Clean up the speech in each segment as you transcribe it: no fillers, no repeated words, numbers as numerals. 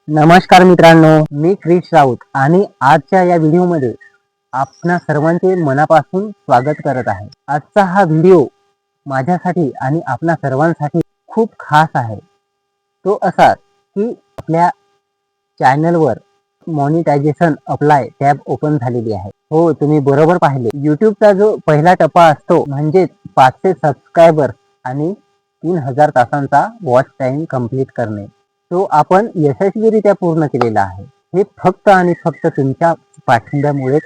नमस्कार मित्रांनो, मी क्रिश राऊत आणि आजच्या या व्हिडिओमध्ये आपणा सर्वांचे मनापासून स्वागत करत आहे. आजचा हा व्हिडिओ माझ्यासाठी आणि आपणा सर्वांसाठी खूप खास आहे. तो असा की आपल्या चॅनलवर मॉनिटायझेशन अप्लाय टॅब ओपन झालेली आहे. हो, तुम्ही बरोबर पाहिले. यूट्यूबचा जो पहिला टप्पा असतो म्हणजे 500 सबस्क्रायबर आणि 3000 तासांचा वॉच टाइम कंप्लीट करणे, तो आपण यशस्वीरित्या पूर्ण केलेला आहे. हे फक्त आणि फक्त तुमच्या पाठिंब्यामुळेच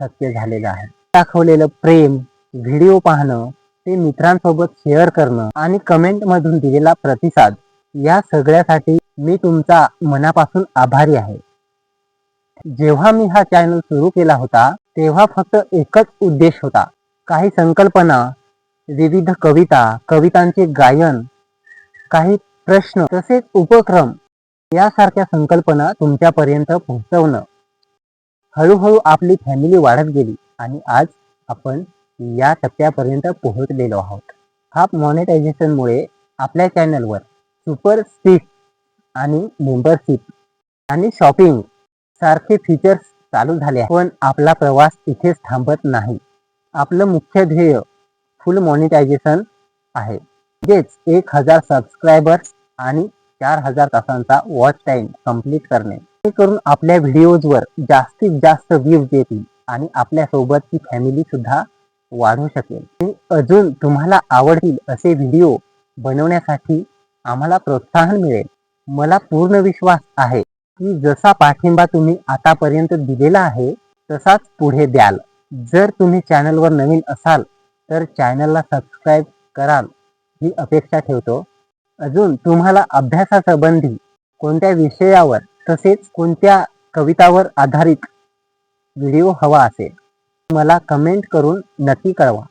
शक्य झालेलं आहे. दाखवलेलं प्रेम, व्हिडिओ पाहणं, ते मित्रांसोबत शेअर करणं आणि कमेंटमधून दिलेला प्रतिसाद, या सगळ्यासाठी मी तुमचा मनापासून आभारी आहे. जेव्हा मी हा चॅनल सुरू केला होता तेव्हा फक्त एकच उद्देश होता, काही संकल्पना, विविध कवितांचे गायन, काही प्रश्न तसेच उपक्रम यासारख्या संकल्पना तुमच्यापर्यंत पोहोचवणं. हळूहळू आपली फॅमिली वाढत गेली आणि आज आपण या टप्प्यापर्यंत पोहोचलेलो आहोत. हा मॉनिटायझेशनमुळे आपल्या चॅनलवर सुपर स्टिक आणि मेंबरशिप आणि शॉपिंग सारखे फीचर्स चालू झाले आहे. पण आपला प्रवास इथेच थांबत नाही. आपलं मुख्य ध्येय फुल मॉनिटायझेशन आहे, म्हणजेच 1000 सबस्क्रायबर्स आणि 4000 तासांचा वॉच टाइम कंप्लीट करणे. हे करून आपल्या व्हिडिओजवर जास्तीत जास्त व्ह्यूज येतील आणि आपल्यासोबतची फॅमिली सुद्धा वाढू शकेल. आणि अजून तुम्हाला आवडतील असे व्हिडिओ बनवण्यासाठी आम्हाला प्रोत्साहन मिळेल. मला पूर्ण विश्वास आहे की जसा पाठिंबा तुम्ही आतापर्यंत दिलेला आहे तसाच पुढे द्याल. जर तुम्ही चॅनलवर नवीन असाल तर चॅनलला सबस्क्राईब कराल ही अपेक्षा ठेवतो. अजून तुम्हाला अभ्यासासंबंधी कोणत्या विषयावर तसेच कोणत्या कवितावर आधारित व्हिडिओ हवा असेल मला कमेंट करून नक्की कळवा.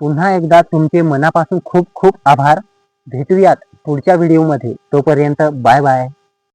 पुन्हा एकदा तुमचे मनापासून खूप खूप आभार. भेटूयात पुढच्या व्हिडिओमध्ये. तोपर्यंत बाय बाय.